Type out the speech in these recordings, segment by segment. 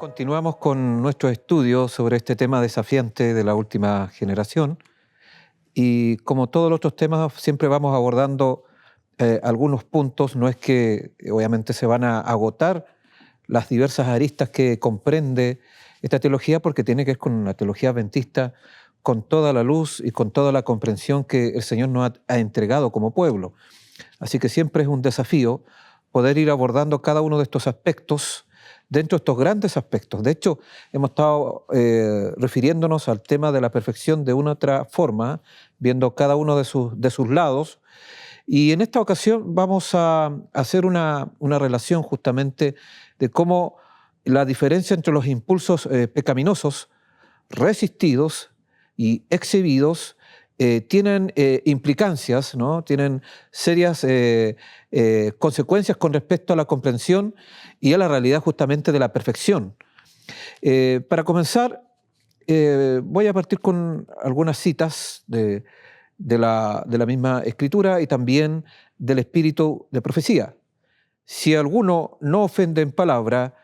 Continuamos con nuestro estudio sobre este tema desafiante de la última generación y como todos los otros temas siempre vamos abordando algunos puntos. No es que obviamente se van a agotar las diversas aristas que comprende esta teología, porque tiene que ver con una teología adventista con toda la luz y con toda la comprensión que el Señor nos ha entregado como pueblo. Así que siempre es un desafío poder ir abordando cada uno de estos aspectos dentro de estos grandes aspectos. De hecho, hemos estado refiriéndonos al tema de la perfección de una otra forma, viendo cada uno de sus lados. Y en esta ocasión vamos a hacer una relación justamente de cómo la diferencia entre los impulsos pecaminosos resistidos y exhibidos tienen implicancias, ¿no? Tienen serias consecuencias con respecto a la comprensión y a la realidad justamente de la perfección. Para comenzar, voy a partir con algunas citas de la misma Escritura y también del espíritu de profecía. Si alguno no ofende en palabra,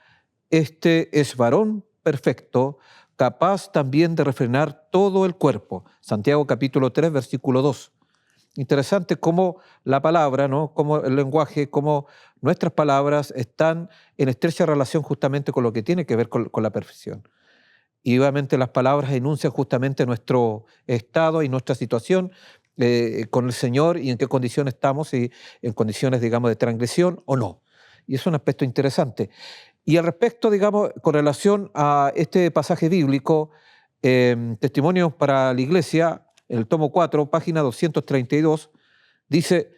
este es varón perfecto, capaz también de refrenar todo el cuerpo. Santiago capítulo 3, versículo 2. Interesante cómo la palabra, ¿no? Cómo el lenguaje, cómo nuestras palabras están en estrecha relación justamente con lo que tiene que ver con la perfección. Y obviamente las palabras enuncian justamente nuestro estado y nuestra situación con el Señor y en qué condiciones estamos, y en condiciones, digamos, de transgresión o no. Y es un aspecto interesante. Y al respecto, digamos, con relación a este pasaje bíblico, Testimonios para la Iglesia, en el tomo 4, página 232, dice: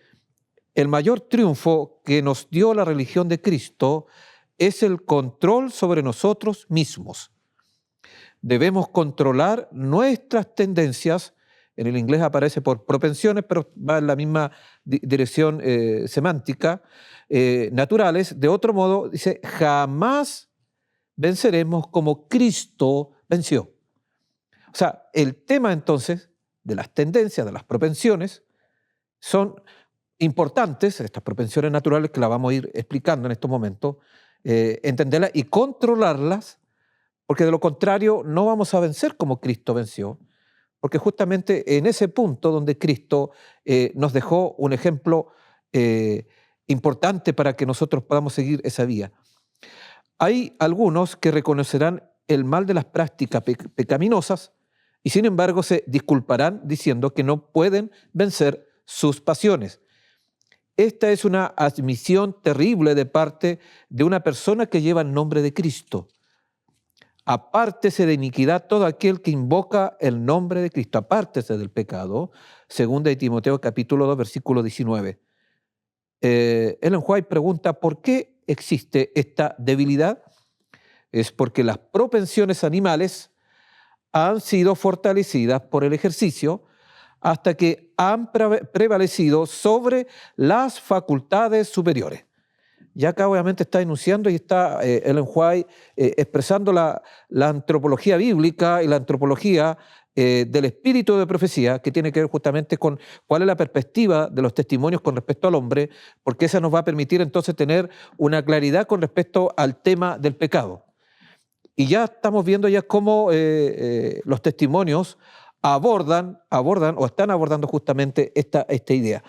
el mayor triunfo que nos dio la religión de Cristo es el control sobre nosotros mismos. Debemos controlar nuestras tendencias. En el inglés aparece por propensiones, pero va en la misma dirección semántica, naturales. De otro modo, dice, jamás venceremos como Cristo venció. O sea, el tema entonces de las tendencias, de las propensiones, son importantes, estas propensiones naturales que las vamos a ir explicando en estos momentos, entenderlas y controlarlas, porque de lo contrario no vamos a vencer como Cristo venció, porque justamente en ese punto donde Cristo nos dejó un ejemplo importante para que nosotros podamos seguir esa vía. Hay algunos que reconocerán el mal de las prácticas pecaminosas y sin embargo se disculparán diciendo que no pueden vencer sus pasiones. Esta es una admisión terrible de parte de una persona que lleva el nombre de Cristo. Apártese de iniquidad todo aquel que invoca el nombre de Cristo. Apártese del pecado. Segunda de Timoteo capítulo 2, versículo 19. Ellen White pregunta, ¿por qué existe esta debilidad? Es porque las propensiones animales han sido fortalecidas por el ejercicio hasta que han prevalecido sobre las facultades superiores. Y acá obviamente está enunciando y está Ellen White expresando la antropología bíblica y la antropología del espíritu de profecía, que tiene que ver justamente con cuál es la perspectiva de los testimonios con respecto al hombre, porque esa nos va a permitir entonces tener una claridad con respecto al tema del pecado. Y ya estamos viendo ya cómo los testimonios abordan o están abordando justamente esta idea.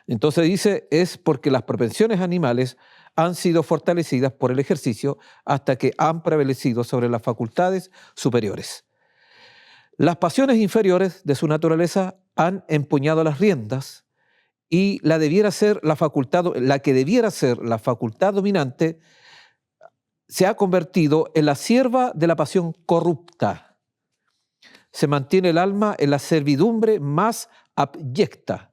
Entonces dice, es porque las propensiones animales han sido fortalecidas por el ejercicio hasta que han prevalecido sobre las facultades superiores. Las pasiones inferiores de su naturaleza han empuñado las riendas y la que debiera ser la facultad dominante se ha convertido en la sierva de la pasión corrupta. Se mantiene el alma en la servidumbre más abyecta.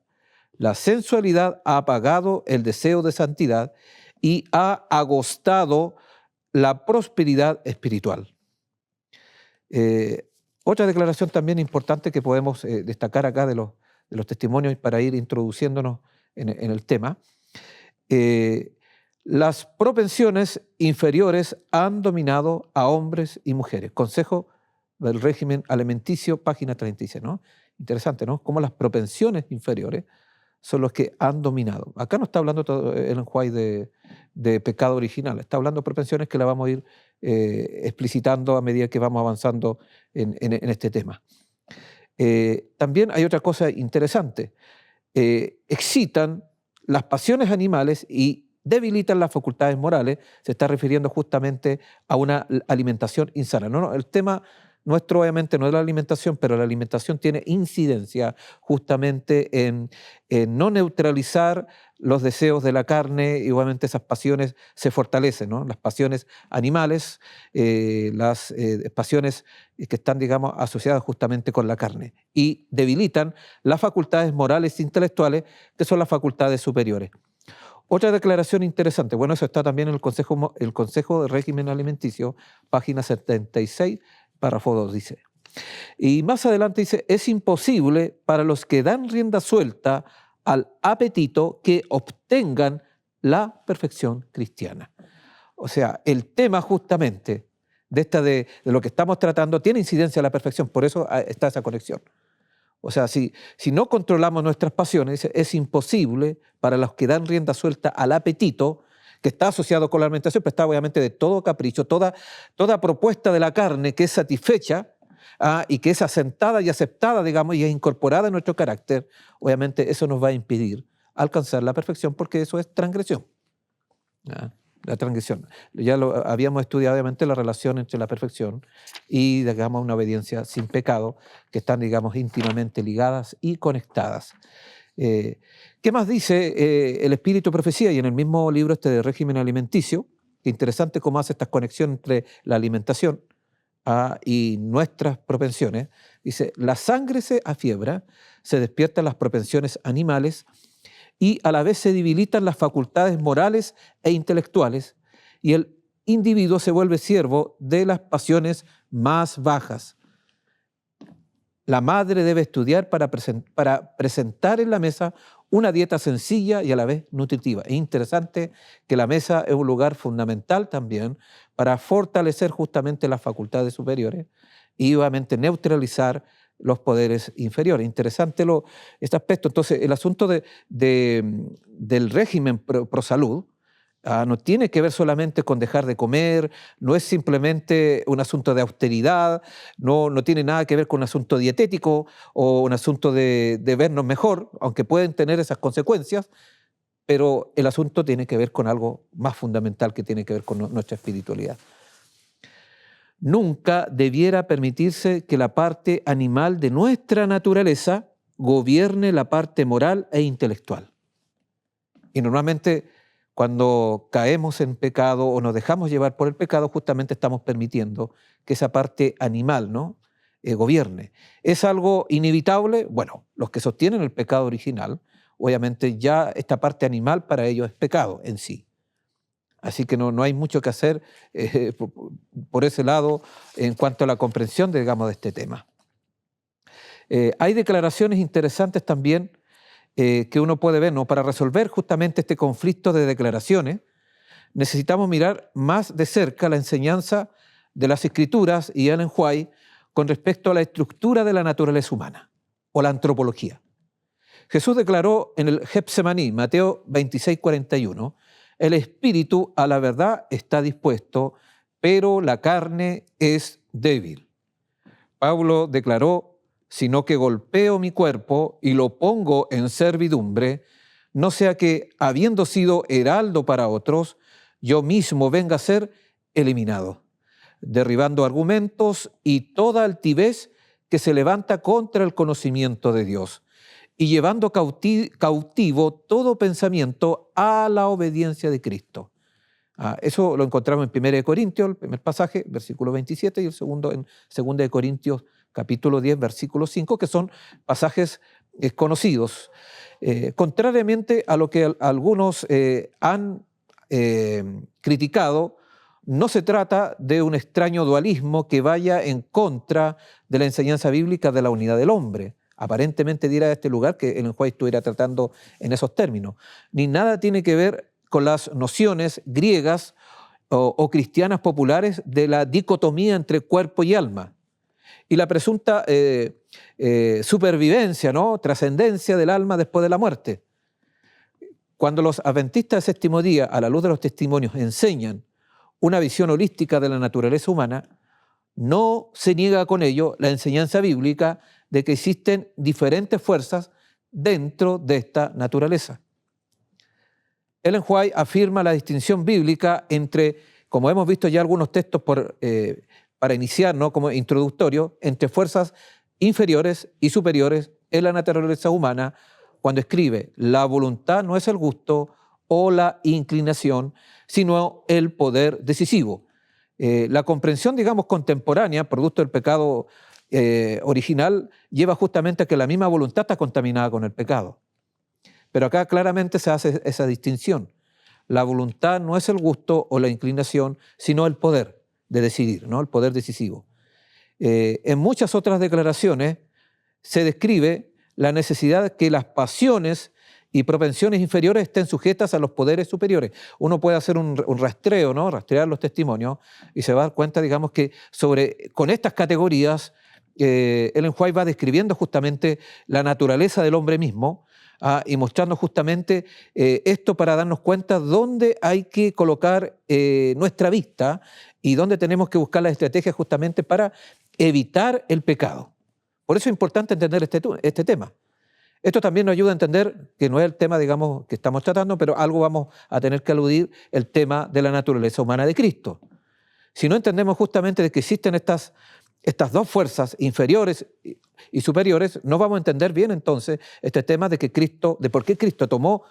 La sensualidad ha apagado el deseo de santidad y ha agostado la prosperidad espiritual. Otra declaración también importante que podemos destacar acá de los testimonios para ir introduciéndonos en el tema. Las propensiones inferiores han dominado a hombres y mujeres. Consejo del régimen alimenticio, página 36, ¿no? Interesante, ¿no? Cómo las propensiones inferiores son los que han dominado. Acá no está hablando Ellen White de pecado original, está hablando de propensiones que la vamos a ir explicitando a medida que vamos avanzando en este tema. También hay otra cosa interesante. Excitan las pasiones animales y debilitan las facultades morales. Se está refiriendo justamente a una alimentación insana. No, el tema nuestro obviamente no es la alimentación, pero la alimentación tiene incidencia justamente en no neutralizar los deseos de la carne, y obviamente esas pasiones se fortalecen, ¿no? Las pasiones animales, las pasiones que están, digamos, asociadas justamente con la carne, y debilitan las facultades morales e intelectuales, que son las facultades superiores. Otra declaración interesante, bueno, eso está también en el Consejo de Régimen Alimenticio, página 76, párrafo 2, dice. Y más adelante dice, es imposible para los que dan rienda suelta al apetito que obtengan la perfección cristiana. O sea, el tema justamente de lo que estamos tratando tiene incidencia en la perfección, por eso está esa conexión. O sea, si no controlamos nuestras pasiones, es imposible para los que dan rienda suelta al apetito, que está asociado con la alimentación, pero está obviamente de todo capricho, toda propuesta de la carne que es satisfecha y que es asentada y aceptada, digamos, y es incorporada en nuestro carácter, obviamente eso nos va a impedir alcanzar la perfección, porque eso es transgresión. La transgresión. Ya lo habíamos estudiado, obviamente, la relación entre la perfección y, digamos, una obediencia sin pecado, que están, digamos, íntimamente ligadas y conectadas. ¿Qué más dice el Espíritu Profecía? Y en el mismo libro de Régimen Alimenticio, que interesante cómo hace esta conexión entre la alimentación y nuestras propensiones. Dice, la sangre se afiebra, se despiertan las propensiones animales y a la vez se debilitan las facultades morales e intelectuales, y el individuo se vuelve siervo de las pasiones más bajas. La madre debe estudiar para presentar en la mesa una dieta sencilla y a la vez nutritiva. Es interesante que la mesa es un lugar fundamental también para fortalecer justamente las facultades superiores y obviamente neutralizar los poderes inferiores. Interesante este aspecto. Entonces, el asunto del régimen pro salud no tiene que ver solamente con dejar de comer, no es simplemente un asunto de austeridad, no tiene nada que ver con un asunto dietético o un asunto de vernos mejor, aunque pueden tener esas consecuencias, pero el asunto tiene que ver con algo más fundamental que tiene que ver con nuestra espiritualidad. Nunca debiera permitirse que la parte animal de nuestra naturaleza gobierne la parte moral e intelectual. Y normalmente cuando caemos en pecado o nos dejamos llevar por el pecado, justamente estamos permitiendo que esa parte animal, ¿no?, gobierne. ¿Es algo inevitable? Bueno, los que sostienen el pecado original, obviamente ya esta parte animal para ellos es pecado en sí. Así que no hay mucho que hacer por ese lado en cuanto a la comprensión, digamos, de este tema. Hay declaraciones interesantes también que uno puede ver, ¿no? Para resolver justamente este conflicto de declaraciones, necesitamos mirar más de cerca la enseñanza de las Escrituras y Ellen White con respecto a la estructura de la naturaleza humana o la antropología. Jesús declaró en el Getsemaní, Mateo 26:41, el espíritu a la verdad está dispuesto, pero la carne es débil. Pablo declaró, sino que golpeo mi cuerpo y lo pongo en servidumbre, no sea que, habiendo sido heraldo para otros, yo mismo venga a ser eliminado, derribando argumentos y toda altivez que se levanta contra el conocimiento de Dios, y llevando cautivo todo pensamiento a la obediencia de Cristo. Eso lo encontramos en 1 Corintios, el primer pasaje, versículo 27, y el segundo en 2 Corintios, capítulo 10, versículo 5, que son pasajes conocidos. Contrariamente a lo que algunos han criticado, no se trata de un extraño dualismo que vaya en contra de la enseñanza bíblica de la unidad del hombre. Aparentemente dirá este lugar que Ellen White estuviera tratando en esos términos. Ni nada tiene que ver con las nociones griegas o cristianas populares de la dicotomía entre cuerpo y alma y la presunta supervivencia, ¿no?, trascendencia del alma después de la muerte. Cuando los adventistas de séptimo día, a la luz de los testimonios, enseñan una visión holística de la naturaleza humana, no se niega con ello la enseñanza bíblica de que existen diferentes fuerzas dentro de esta naturaleza. Ellen White afirma la distinción bíblica entre, como hemos visto ya algunos textos para iniciar, ¿no?, como introductorio, entre fuerzas inferiores y superiores en la naturaleza humana, cuando escribe: la voluntad no es el gusto o la inclinación, sino el poder decisivo. La comprensión, digamos, contemporánea, producto del pecado original, lleva justamente a que la misma voluntad está contaminada con el pecado. Pero acá claramente se hace esa distinción. La voluntad no es el gusto o la inclinación, sino el poder de decidir, ¿no?, el poder decisivo. En muchas otras declaraciones se describe la necesidad de que las pasiones y propensiones inferiores estén sujetas a los poderes superiores. Uno puede hacer un rastreo, ¿no?, rastrear los testimonios, y se va a dar cuenta, digamos, que con estas categorías Ellen White va describiendo justamente la naturaleza del hombre mismo, y mostrando justamente esto para darnos cuenta dónde hay que colocar nuestra vista y dónde tenemos que buscar las estrategias justamente para evitar el pecado. Por eso es importante entender este tema. Esto también nos ayuda a entender que no es el tema, digamos, que estamos tratando, pero algo vamos a tener que aludir, el tema de la naturaleza humana de Cristo. Si no entendemos justamente de que existen estas dos fuerzas inferiores y superiores, no vamos a entender bien entonces este tema de por qué Cristo tomó,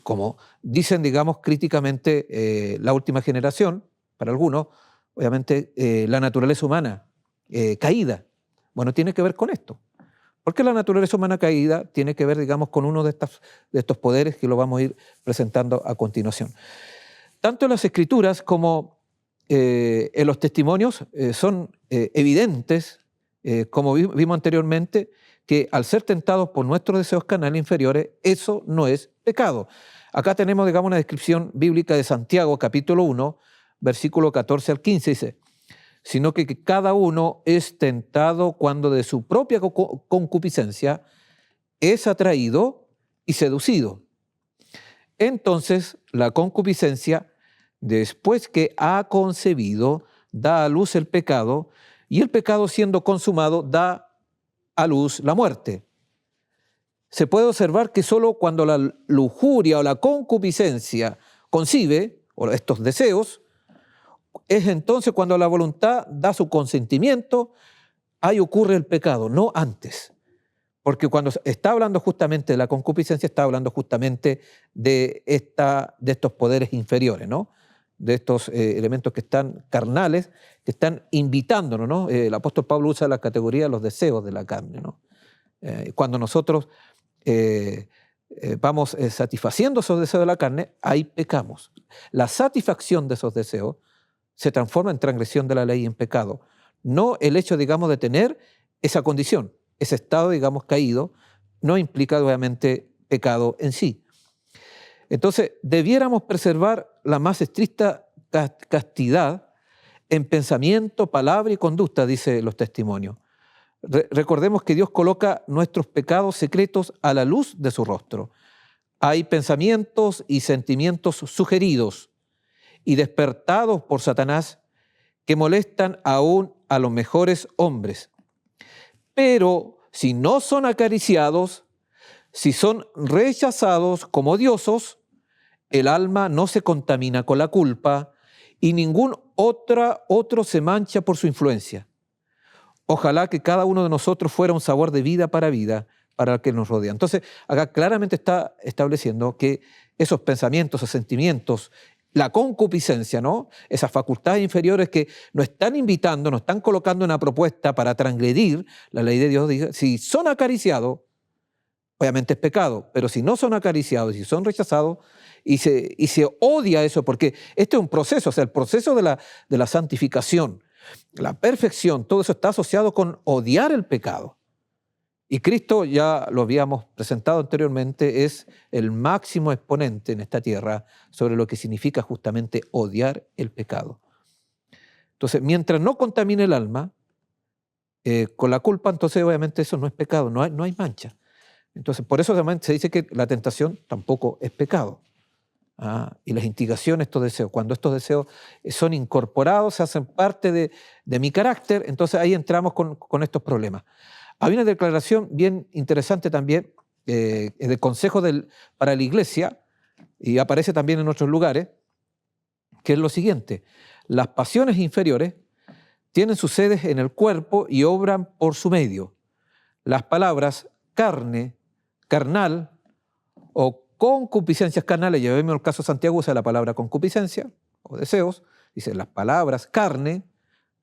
como dicen, digamos, críticamente la última generación, para algunos, obviamente, la naturaleza humana caída. Bueno, tiene que ver con esto. Porque la naturaleza humana caída tiene que ver, digamos, con uno de estos poderes que lo vamos a ir presentando a continuación. Tanto en las Escrituras como en los testimonios son evidentes, como vimos anteriormente, que al ser tentados por nuestros deseos carnales inferiores, eso no es pecado. Acá tenemos, digamos, una descripción bíblica de Santiago, capítulo 1, versículo 14 al 15, dice: sino que cada uno es tentado cuando de su propia concupiscencia es atraído y seducido. Entonces la concupiscencia, después que ha concebido, da a luz el pecado, y el pecado, siendo consumado, da a luz la muerte. Se puede observar que solo cuando la lujuria o la concupiscencia concibe, o estos deseos, es entonces cuando la voluntad da su consentimiento, ahí ocurre el pecado, no antes. Porque cuando está hablando justamente de la concupiscencia, está hablando justamente de estos poderes inferiores, ¿no?, de estos elementos que están carnales, que están invitándonos, ¿no? El apóstol Pablo usa la categoría de los deseos de la carne, ¿no? Cuando nosotros vamos satisfaciendo esos deseos de la carne, ahí pecamos. La satisfacción de esos deseos se transforma en transgresión de la ley y en pecado. No el hecho, digamos, de tener esa condición, ese estado, digamos, caído, no implica obviamente pecado en sí. Entonces, debiéramos preservar la más estricta castidad en pensamiento, palabra y conducta, dice los testimonios. Recordemos que Dios coloca nuestros pecados secretos a la luz de su rostro. Hay pensamientos y sentimientos sugeridos y despertados por Satanás que molestan aún a los mejores hombres. Pero si no son acariciados, si son rechazados como odiosos, el alma no se contamina con la culpa y ningún otro se mancha por su influencia. Ojalá que cada uno de nosotros fuera un sabor de vida para el que nos rodea. Entonces, acá claramente está estableciendo que esos pensamientos, esos sentimientos, la concupiscencia, ¿no?, esas facultades inferiores que nos están invitando, nos están colocando una propuesta para transgredir la ley de Dios, dice, si son acariciados, obviamente es pecado, pero si no son acariciados, si son rechazados y se odia eso, porque este es un proceso, o sea, el proceso de la santificación, la perfección, todo eso está asociado con odiar el pecado. Y Cristo, ya lo habíamos presentado anteriormente, es el máximo exponente en esta tierra sobre lo que significa justamente odiar el pecado. Entonces, mientras no contamine el alma con la culpa, entonces obviamente eso no es pecado, no hay mancha. Entonces, por eso también se dice que la tentación tampoco es pecado. Y las instigaciones, estos deseos, cuando estos deseos son incorporados, se hacen parte de mi carácter, entonces ahí entramos con estos problemas. Hay una declaración bien interesante también del Consejo para la Iglesia, y aparece también en otros lugares, que es lo siguiente: las pasiones inferiores tienen sus sedes en el cuerpo y obran por su medio. Las palabras carne, carnal o concupiscencias carnales, llevemos el caso de Santiago, usa la palabra concupiscencia o deseos, dice las palabras carne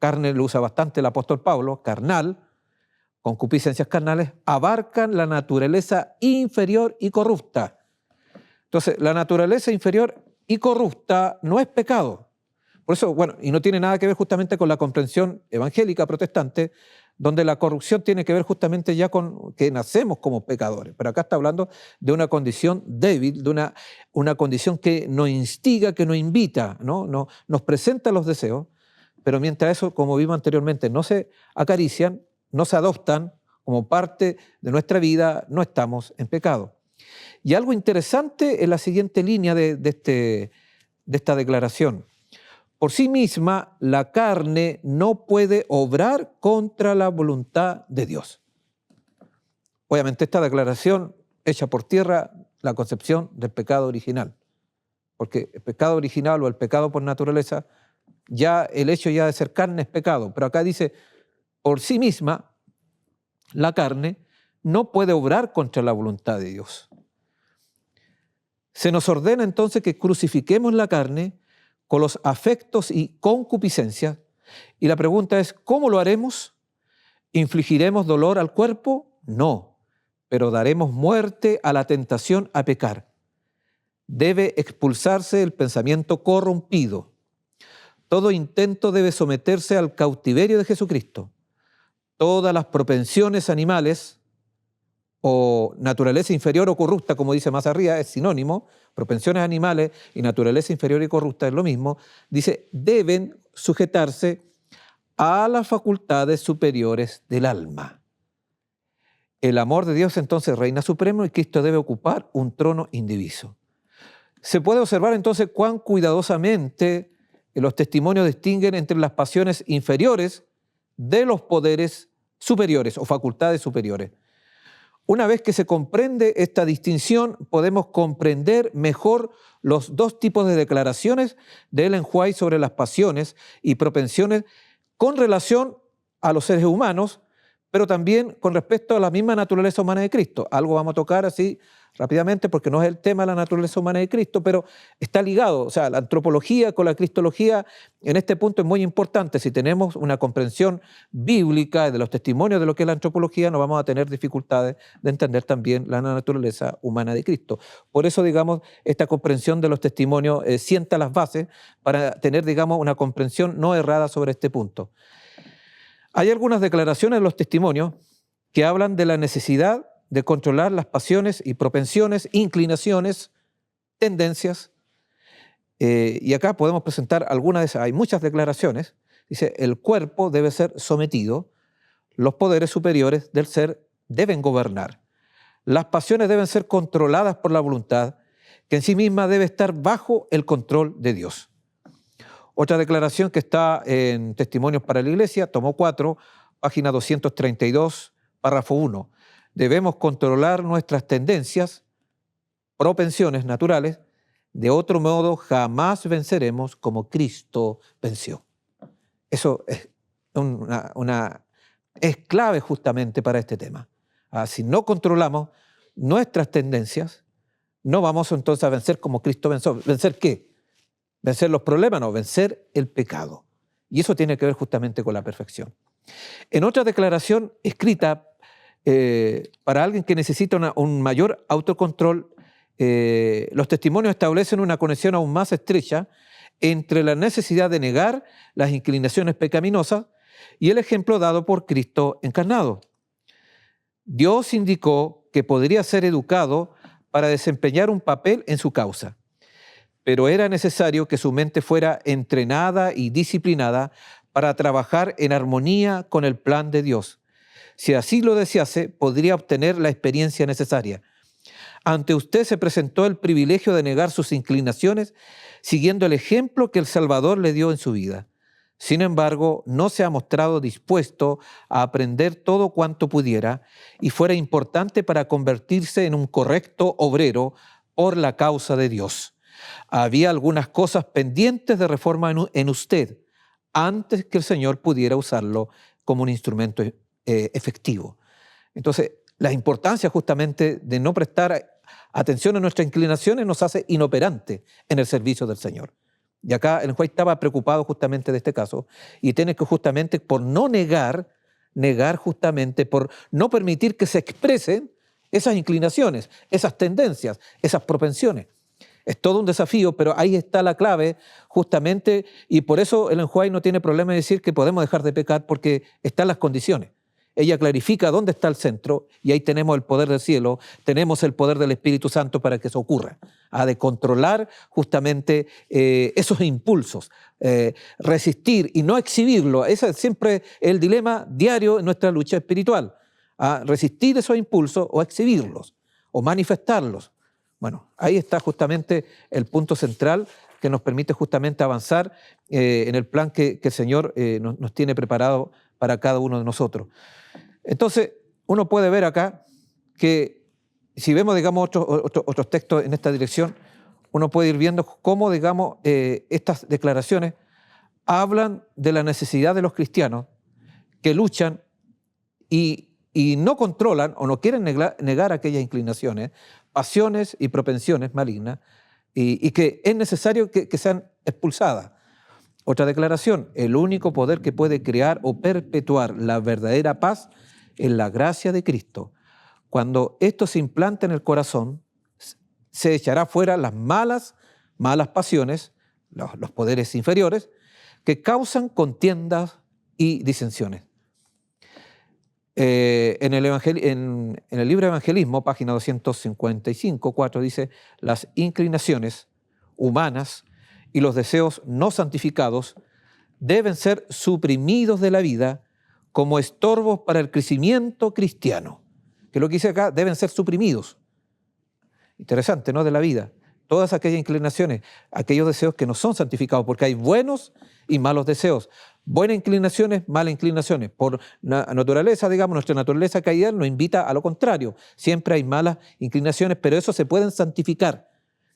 lo usa bastante el apóstol Pablo, carnal, concupiscencias carnales, abarcan la naturaleza inferior y corrupta. Entonces, la naturaleza inferior y corrupta no es pecado. Por eso, bueno, y no tiene nada que ver justamente con la comprensión evangélica protestante, donde la corrupción tiene que ver justamente ya con que nacemos como pecadores. Pero acá está hablando de una condición débil, de una condición que nos instiga, que nos invita, ¿no? Nos presenta los deseos, pero mientras eso, como vimos anteriormente, no se acarician, no se adoptan como parte de nuestra vida, no estamos en pecado. Y algo interesante es la siguiente línea de esta declaración. Por sí misma, la carne no puede obrar contra la voluntad de Dios. Obviamente esta declaración echa por tierra la concepción del pecado original, porque el pecado original o el pecado por naturaleza, ya el hecho ya de ser carne es pecado, pero acá dice, por sí misma, la carne no puede obrar contra la voluntad de Dios. Se nos ordena entonces que crucifiquemos la carne con los afectos y concupiscencias, y la pregunta es, ¿cómo lo haremos? ¿Infligiremos dolor al cuerpo? No, pero daremos muerte a la tentación a pecar. Debe expulsarse el pensamiento corrompido. Todo intento debe someterse al cautiverio de Jesucristo. Todas las propensiones animales o naturaleza inferior o corrupta, como dice más arriba, es sinónimo, propensiones animales y naturaleza inferior y corrupta es lo mismo, dice, deben sujetarse a las facultades superiores del alma. El amor de Dios entonces reina supremo y Cristo debe ocupar un trono indiviso. Se puede observar entonces cuán cuidadosamente los testimonios distinguen entre las pasiones inferiores de los poderes superiores o facultades superiores. Una vez que se comprende esta distinción, podemos comprender mejor los dos tipos de declaraciones de Ellen White sobre las pasiones y propensiones con relación a los seres humanos, pero también con respecto a la misma naturaleza humana de Cristo. Algo vamos a tocar así rápidamente porque no es el tema de la naturaleza humana de Cristo, pero está ligado. O sea, la antropología con la cristología en este punto es muy importante. Si tenemos una comprensión bíblica de los testimonios de lo que es la antropología, no vamos a tener dificultades de entender también la naturaleza humana de Cristo. Por eso, digamos, esta comprensión de los testimonios sienta las bases para tener, digamos, una comprensión no errada sobre este punto. Hay algunas declaraciones en los testimonios que hablan de la necesidad de controlar las pasiones y propensiones, inclinaciones, tendencias. Y acá podemos presentar algunas de esas. Hay muchas declaraciones. Dice, el cuerpo debe ser sometido, los poderes superiores del ser deben gobernar. Las pasiones deben ser controladas por la voluntad, que en sí misma debe estar bajo el control de Dios. Otra declaración que está en Testimonios para la Iglesia, tomo 4, página 232, párrafo 1. Debemos controlar nuestras tendencias, propensiones naturales, de otro modo jamás venceremos como Cristo venció. Eso es es clave justamente para este tema. Si no controlamos nuestras tendencias, no vamos entonces a vencer como Cristo venció. ¿Vencer qué? ¿Vencer los problemas? No, vencer el pecado. Y eso tiene que ver justamente con la perfección. En otra declaración escrita para alguien que necesita un mayor autocontrol, los testimonios establecen una conexión aún más estrecha entre la necesidad de negar las inclinaciones pecaminosas y el ejemplo dado por Cristo encarnado. Dios indicó que podría ser educado para desempeñar un papel en su causa, pero era necesario que su mente fuera entrenada y disciplinada para trabajar en armonía con el plan de Dios. Si así lo desease, podría obtener la experiencia necesaria. Ante usted se presentó el privilegio de negar sus inclinaciones, siguiendo el ejemplo que el Salvador le dio en su vida. Sin embargo, no se ha mostrado dispuesto a aprender todo cuanto pudiera y fuera importante para convertirse en un correcto obrero por la causa de Dios. Había algunas cosas pendientes de reforma en usted antes que el Señor pudiera usarlo como un instrumento efectivo. Entonces, la importancia justamente de no prestar atención a nuestras inclinaciones nos hace inoperantes en el servicio del Señor. Y acá el juez estaba preocupado justamente de este caso y tiene que justamente por no negar justamente, por no permitir que se expresen esas inclinaciones, esas tendencias, esas propensiones. Es todo un desafío, pero ahí está la clave justamente, y por eso Ellen White no tiene problema en decir que podemos dejar de pecar porque están las condiciones. Ella clarifica dónde está el centro y ahí tenemos el poder del cielo, tenemos el poder del Espíritu Santo para que eso ocurra, de controlar justamente esos impulsos, resistir y no exhibirlo. Ese es siempre el dilema diario en nuestra lucha espiritual, resistir esos impulsos o exhibirlos o manifestarlos. Bueno, ahí está justamente el punto central que nos permite justamente avanzar en el plan que el Señor nos tiene preparado para cada uno de nosotros. Entonces, uno puede ver acá que si vemos, digamos, otros textos en esta dirección, uno puede ir viendo cómo, digamos, estas declaraciones hablan de la necesidad de los cristianos que luchan y no controlan o no quieren negar aquellas inclinaciones, pasiones y propensiones malignas, y que es necesario que sean expulsadas. Otra declaración: el único poder que puede crear o perpetuar la verdadera paz es la gracia de Cristo. Cuando esto se implanta en el corazón, se echará fuera las malas pasiones, los poderes inferiores, que causan contiendas y disensiones. En el libro de Evangelismo, página 255, 4, dice: las inclinaciones humanas y los deseos no santificados deben ser suprimidos de la vida como estorbos para el crecimiento cristiano. Que lo que dice acá, deben ser suprimidos. Interesante, ¿no? De la vida. Todas aquellas inclinaciones, aquellos deseos que no son santificados, porque hay buenos y malos deseos. Buenas inclinaciones, malas inclinaciones. Por naturaleza, digamos, nuestra naturaleza caída nos invita a lo contrario. Siempre hay malas inclinaciones, pero eso se pueden santificar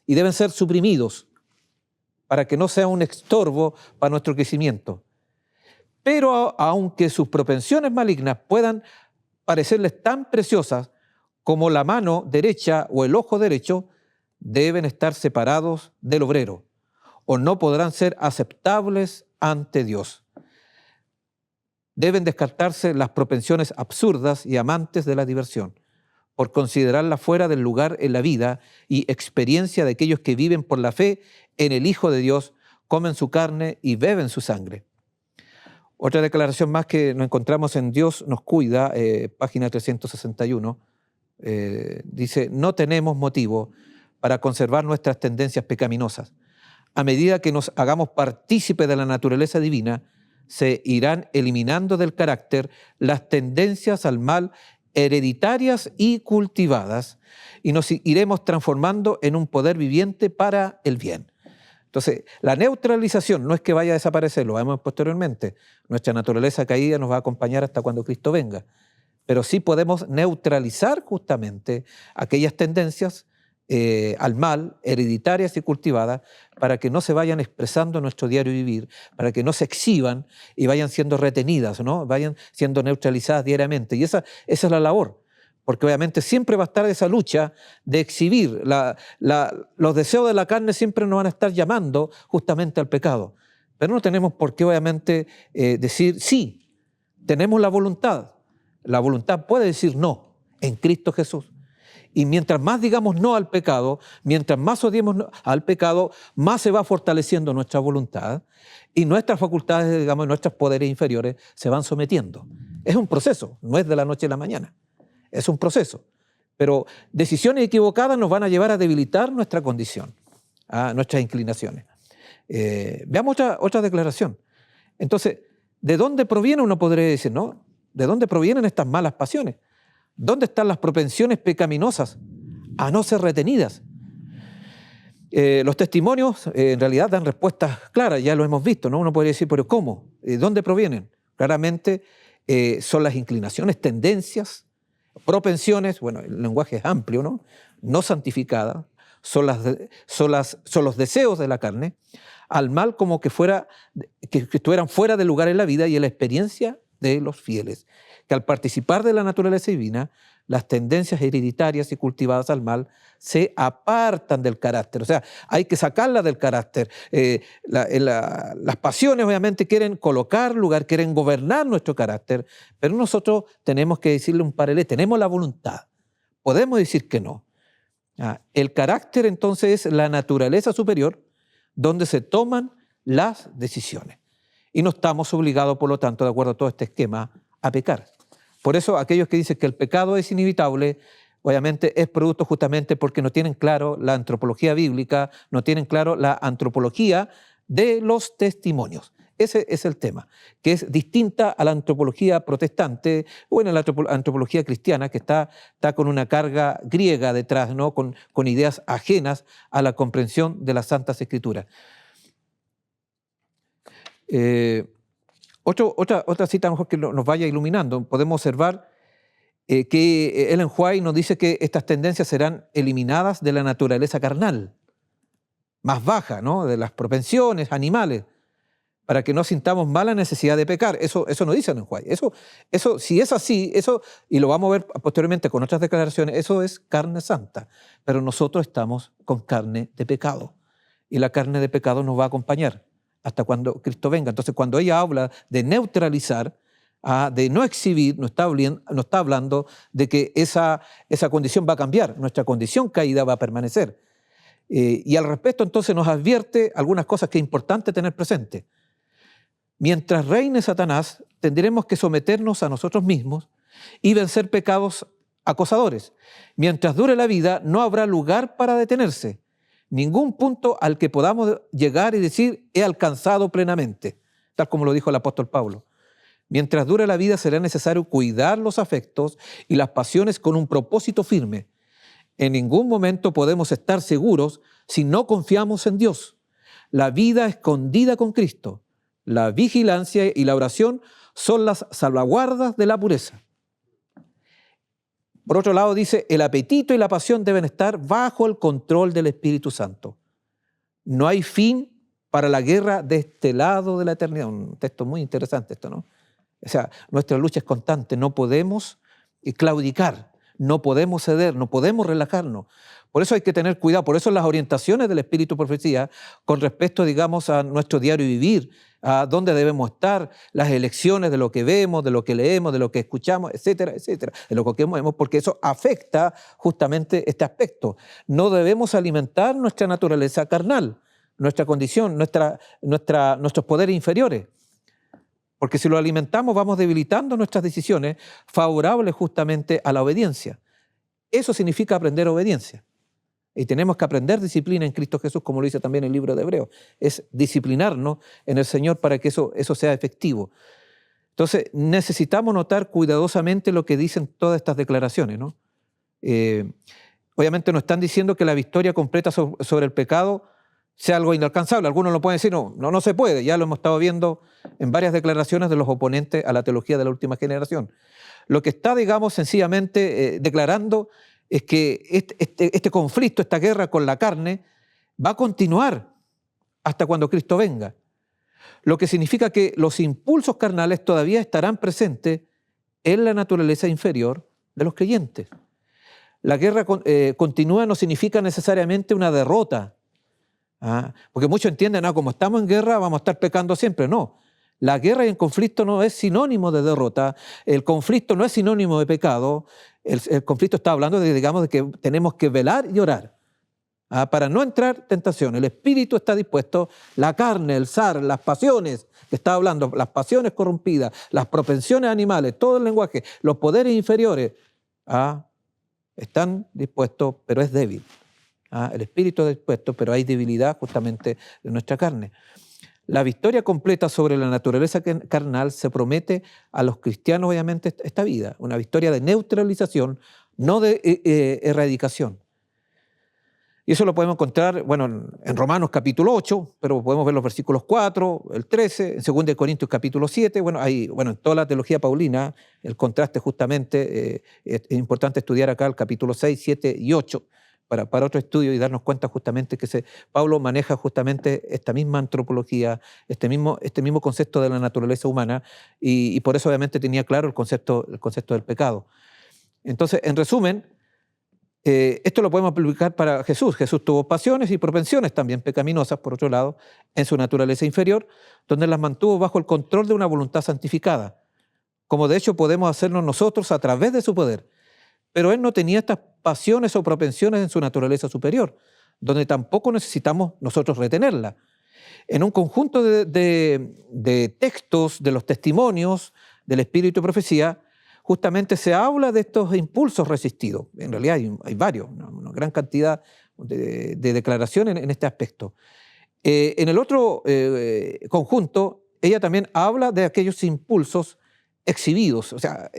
y deben ser suprimidos para que no sea un estorbo para nuestro crecimiento. Pero aunque sus propensiones malignas puedan parecerles tan preciosas como la mano derecha o el ojo derecho, deben estar separados del obrero, o no podrán ser aceptables ante Dios. Deben descartarse las propensiones absurdas y amantes de la diversión, por considerarla fuera del lugar en la vida y experiencia de aquellos que viven por la fe en el Hijo de Dios, comen su carne y beben su sangre. Otra declaración más que nos encontramos en Dios nos cuida, página 361, dice: no tenemos motivo para conservar nuestras tendencias pecaminosas. A medida que nos hagamos partícipes de la naturaleza divina, se irán eliminando del carácter las tendencias al mal hereditarias y cultivadas, y nos iremos transformando en un poder viviente para el bien. Entonces, la neutralización no es que vaya a desaparecer, lo vemos posteriormente. Nuestra naturaleza caída nos va a acompañar hasta cuando Cristo venga. Pero sí podemos neutralizar justamente aquellas tendencias al mal, hereditarias y cultivadas, para que no se vayan expresando en nuestro diario vivir, para que no se exhiban y vayan siendo retenidas, ¿no? Vayan siendo neutralizadas diariamente. Y esa es la labor. Porque obviamente siempre va a estar esa lucha de exhibir. Los deseos de la carne siempre nos van a estar llamando justamente al pecado. Pero no tenemos por qué obviamente decir sí. Tenemos la voluntad. La voluntad puede decir no en Cristo Jesús. Y mientras más digamos no al pecado, mientras más odiemos al pecado, más se va fortaleciendo nuestra voluntad y nuestras facultades, digamos, nuestros poderes inferiores se van sometiendo. Es un proceso, no es de la noche a la mañana. Es un proceso, pero decisiones equivocadas nos van a llevar a debilitar nuestra condición, a nuestras inclinaciones. Veamos otra declaración. Entonces, ¿de dónde proviene? Uno podría decir, ¿no? ¿De dónde provienen estas malas pasiones? ¿Dónde están las propensiones pecaminosas a no ser retenidas? Los testimonios en realidad dan respuestas claras, ya lo hemos visto, ¿no? Uno podría decir, pero ¿cómo? ¿De dónde provienen? Claramente son las inclinaciones, tendencias, propensiones, bueno, el lenguaje es amplio, ¿no? No santificadas, son los deseos de la carne, al mal como que estuvieran fuera de lugar en la vida y en la experiencia de los fieles, que al participar de la naturaleza divina, las tendencias hereditarias y cultivadas al mal se apartan del carácter. O sea, hay que sacarlas del carácter. Las pasiones obviamente quieren colocar lugar, quieren gobernar nuestro carácter, pero nosotros tenemos que decirle un paralelo, tenemos la voluntad. Podemos decir que no. El carácter entonces es la naturaleza superior donde se toman las decisiones. Y no estamos obligados, por lo tanto, de acuerdo a todo este esquema, a pecar. Por eso aquellos que dicen que el pecado es inevitable, obviamente es producto justamente porque no tienen claro la antropología bíblica, no tienen claro la antropología de los testimonios. Ese es el tema, que es distinta a la antropología protestante o en la antropología cristiana, que está con una carga griega detrás, ¿no? con ideas ajenas a la comprensión de las Santas Escrituras. Otra cita mejor que nos vaya iluminando. Podemos observar que Ellen White nos dice que estas tendencias serán eliminadas de la naturaleza carnal, más baja, ¿no? De las propensiones animales, para que no sintamos mala necesidad de pecar. Eso nos dice Ellen White. Eso, si es así, y lo vamos a ver posteriormente con otras declaraciones, eso es carne santa. Pero nosotros estamos con carne de pecado. Y la carne de pecado nos va a acompañar hasta cuando Cristo venga. Entonces, cuando ella habla de neutralizar, de no exhibir, no está hablando de que esa condición va a cambiar, nuestra condición caída va a permanecer. Y al respecto, entonces, nos advierte algunas cosas que es importante tener presente. Mientras reine Satanás, tendremos que someternos a nosotros mismos y vencer pecados acosadores. Mientras dure la vida, no habrá lugar para detenerse. Ningún punto al que podamos llegar y decir he alcanzado plenamente, tal como lo dijo el apóstol Pablo. Mientras dure la vida será necesario cuidar los afectos y las pasiones con un propósito firme. En ningún momento podemos estar seguros si no confiamos en Dios. La vida escondida con Cristo, la vigilancia y la oración son las salvaguardas de la pureza. Por otro lado dice, el apetito y la pasión deben estar bajo el control del Espíritu Santo. No hay fin para la guerra de este lado de la eternidad. Un texto muy interesante esto, ¿no? O sea, nuestra lucha es constante, no podemos claudicar, no podemos ceder, no podemos relajarnos. Por eso hay que tener cuidado, por eso las orientaciones del Espíritu Profecía con respecto, digamos, a nuestro diario vivir, a dónde debemos estar, las elecciones de lo que vemos, de lo que leemos, de lo que escuchamos, etcétera, etcétera, de lo que vemos, porque eso afecta justamente este aspecto. No debemos alimentar nuestra naturaleza carnal, nuestra condición, nuestros poderes inferiores. Porque si lo alimentamos vamos debilitando nuestras decisiones favorables justamente a la obediencia. Eso significa aprender obediencia. Y tenemos que aprender disciplina en Cristo Jesús, como lo dice también el libro de Hebreos. Es disciplinarnos en el Señor para que eso sea efectivo. Entonces necesitamos notar cuidadosamente lo que dicen todas estas declaraciones, ¿no? Obviamente no están diciendo que la victoria completa sobre el pecado sea algo inalcanzable. Algunos lo pueden decir, no se puede. Ya lo hemos estado viendo en varias declaraciones de los oponentes a la teología de la última generación. Lo que está, digamos, sencillamente declarando es que este conflicto, esta guerra con la carne, va a continuar hasta cuando Cristo venga. Lo que significa que los impulsos carnales todavía estarán presentes en la naturaleza inferior de los creyentes. La guerra continúa no significa necesariamente una derrota. Porque muchos entienden, como estamos en guerra vamos a estar pecando siempre. No, la guerra y el conflicto no es sinónimo de derrota, el conflicto no es sinónimo de pecado, el conflicto está hablando de que tenemos que velar y orar para no entrar tentación. El espíritu está dispuesto, la carne, el zar, las pasiones, que está hablando, las pasiones corrompidas, las propensiones animales, todo el lenguaje, los poderes inferiores, están dispuestos, pero es débil. El espíritu es dispuesto, pero hay debilidad justamente de nuestra carne. La victoria completa sobre la naturaleza carnal se promete a los cristianos, obviamente, esta vida, una victoria de neutralización, no de erradicación. Y eso lo podemos encontrar, bueno, en Romanos capítulo 8, pero podemos ver los versículos 4, el 13, en 2 Corintios capítulo 7, en toda la teología paulina, el contraste justamente, es importante estudiar acá el capítulo 6, 7 y 8, para otro estudio y darnos cuenta justamente que Pablo maneja justamente esta misma antropología, este mismo concepto de la naturaleza humana, y por eso obviamente tenía claro el concepto del pecado. Entonces, en resumen, esto lo podemos aplicar para Jesús. Jesús tuvo pasiones y propensiones también pecaminosas, por otro lado, en su naturaleza inferior, donde las mantuvo bajo el control de una voluntad santificada, como de hecho podemos hacerlo nosotros a través de su poder. Pero él no tenía estas pasiones o propensiones en su naturaleza superior, donde tampoco necesitamos nosotros retenerla. En un conjunto de textos, de los testimonios del Espíritu y Profecía, justamente se habla de estos impulsos resistidos. En realidad hay varios, una gran cantidad de declaraciones en este aspecto. En el otro conjunto, ella también habla de aquellos impulsos exhibidos. O sea,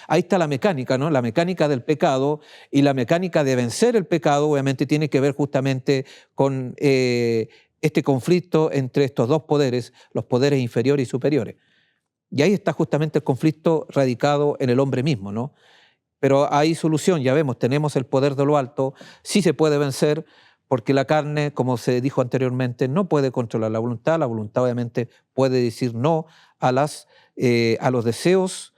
ahí está la mecánica, ¿no? La mecánica del pecado, y la mecánica de vencer el pecado obviamente tiene que ver justamente con este conflicto entre estos dos poderes, los poderes inferiores y superiores. Y ahí está justamente el conflicto radicado en el hombre mismo, ¿no? Pero hay solución, ya vemos, tenemos el poder de lo alto, sí se puede vencer, porque la carne, como se dijo anteriormente, no puede controlar la voluntad obviamente puede decir no a los deseos